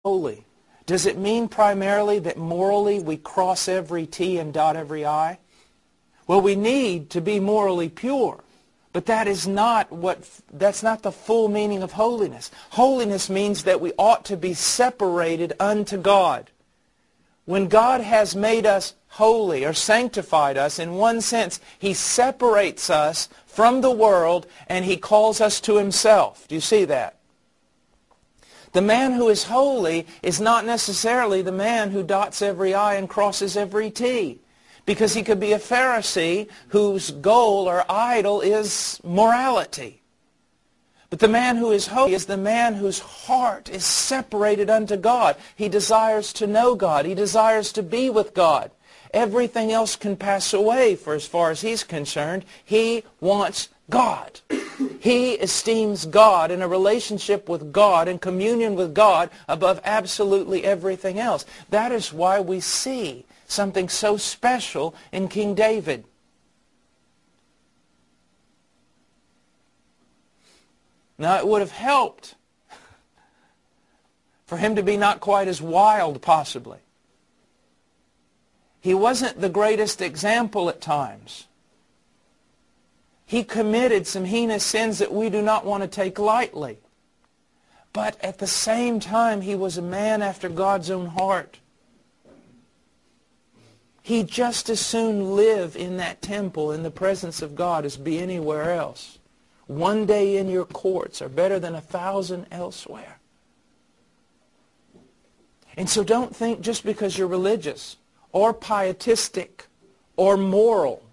holy, does it mean primarily that morally we cross every T and dot every I? Well, we need to be morally pure, but that's not the full meaning of holiness. Holiness means that we ought to be separated unto God. When God has made us holy or sanctified us, in one sense, He separates us from the world and He calls us to Himself. Do you see that? The man who is holy is not necessarily the man who dots every I and crosses every T, because he could be a Pharisee whose goal or idol is morality. But the man who is holy is the man whose heart is separated unto God. He desires to know God. He desires to be with God. Everything else can pass away for as far as he's concerned. He wants God. He esteems God and a relationship with God and communion with God above absolutely everything else. That is why we see something so special in King David. Now, it would have helped for him to be not quite as wild, possibly. He wasn't the greatest example at times. He committed some heinous sins that we do not want to take lightly. But at the same time, he was a man after God's own heart. He'd just as soon live in that temple in the presence of God as be anywhere else. One day in your courts are better than 1,000 elsewhere. And so don't think just because you're religious or pietistic or moral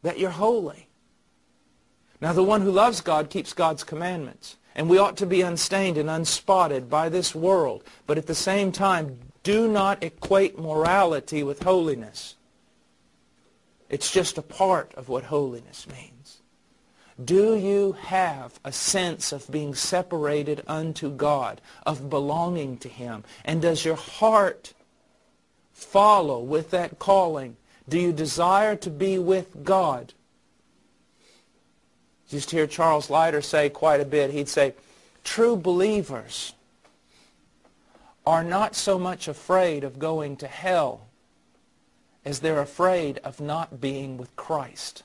that you're holy. Now, the one who loves God keeps God's commandments. And we ought to be unstained and unspotted by this world. But at the same time, do not equate morality with holiness. It's just a part of what holiness means. Do you have a sense of being separated unto God, of belonging to Him? And does your heart follow with that calling? Do you desire to be with God? Just hear Charles Leiter say quite a bit. He'd say, true believers are not so much afraid of going to hell as they're afraid of not being with Christ.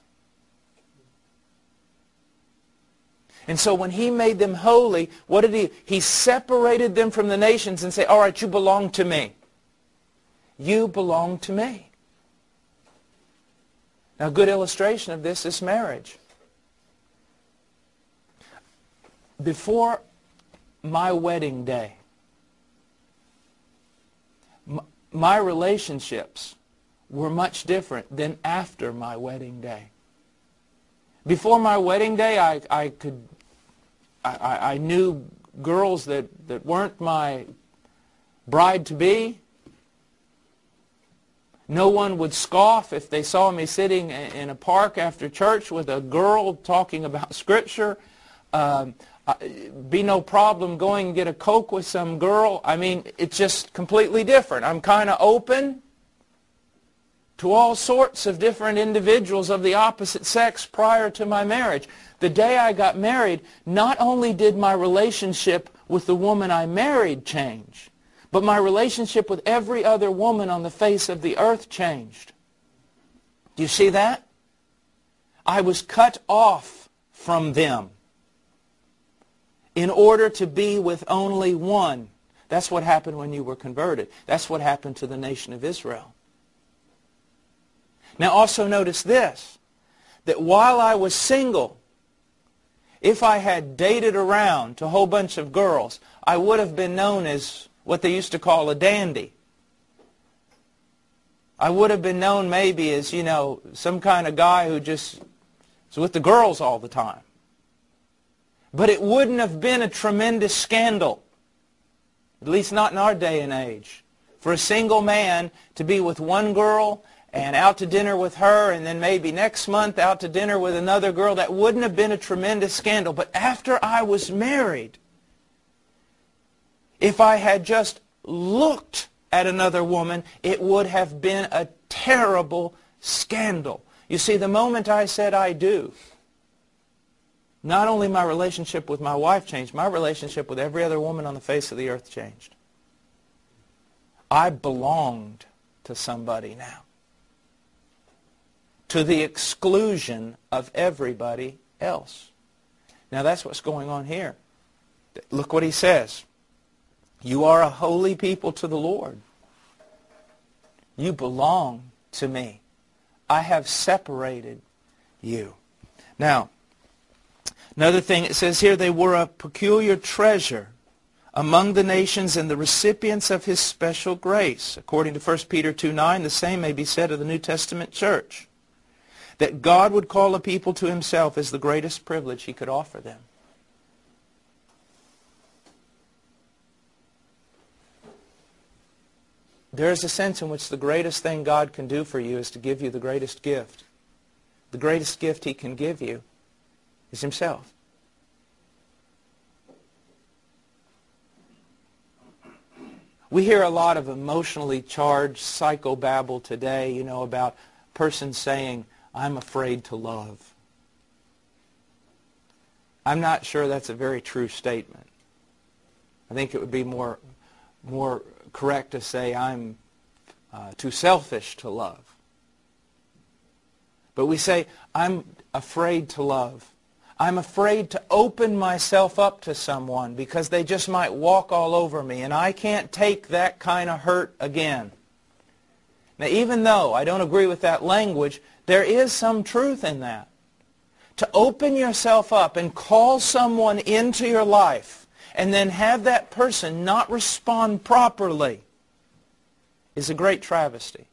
And so when He made them holy, what did He? He separated them from the nations and said, all right, you belong to me. You belong to me. Now, a good illustration of this is marriage. Before my wedding day, my relationships were much different than after my wedding day. Before my wedding day, I knew girls that weren't my bride-to-be. No one would scoff if they saw me sitting in a park after church with a girl talking about Scripture. Be no problem going and get a Coke with some girl. I mean, it's just completely different. I'm kind of open to all sorts of different individuals of the opposite sex prior to my marriage. The day I got married, not only did my relationship with the woman I married change, but my relationship with every other woman on the face of the earth changed. Do you see that? I was cut off from them in order to be with only one. That's what happened when you were converted. That's what happened to the nation of Israel. Now also notice this, that while I was single, if I had dated around to a whole bunch of girls, I would have been known as what they used to call a dandy. I would have been known maybe as, you know, some kind of guy who just is with the girls all the time. But it wouldn't have been a tremendous scandal, at least not in our day and age, for a single man to be with one girl and out to dinner with her, and then maybe next month out to dinner with another girl. That wouldn't have been a tremendous scandal. But after I was married, if I had just looked at another woman, it would have been a terrible scandal. You see, the moment I said I do, Not only my relationship with my wife changed, my relationship with every other woman on the face of the earth changed. I belonged to somebody now, to the exclusion of everybody else. Now that's what's going on here. Look what he says. You are a holy people to the Lord. You belong to me. I have separated you. Now, another thing it says here, they were a peculiar treasure among the nations and the recipients of his special grace. According to 1 Peter 2:9, the same may be said of the New Testament church. That God would call a people to himself is the greatest privilege he could offer them. There is a sense in which the greatest thing God can do for you is to give you the greatest gift. The greatest gift he can give you is himself. We hear a lot of emotionally charged psychobabble today, about persons saying, I'm afraid to love. I'm not sure that's a very true statement. I think it would be more correct to say I'm too selfish to love. But we say, I'm afraid to love. I'm afraid to open myself up to someone because they just might walk all over me, and I can't take that kind of hurt again. Now, even though I don't agree with that language, there is some truth in that. To open yourself up and call someone into your life and then have that person not respond properly is a great travesty.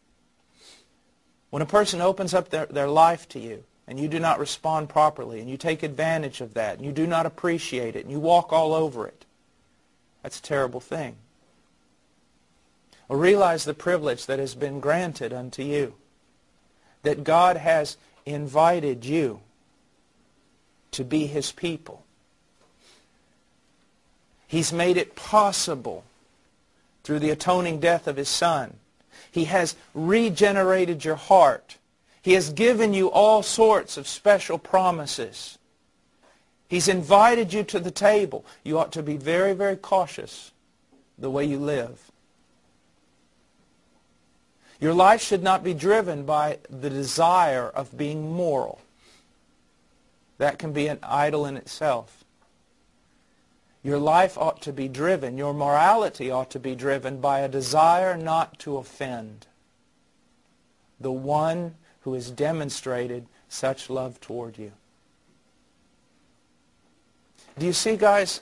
When a person opens up their life to you and you do not respond properly and you take advantage of that and you do not appreciate it and you walk all over it, that's a terrible thing. Well, realize the privilege that has been granted unto you, that God has invited you to be his people. He's made it possible through the atoning death of his Son. He has regenerated your heart. He has given you all sorts of special promises. He's invited you to the table. You ought to be very, very cautious the way you live. Your life should not be driven by the desire of being moral. That can be an idol in itself. Your life ought to be driven, your morality ought to be driven by a desire not to offend the one who has demonstrated such love toward you. Do you see, guys,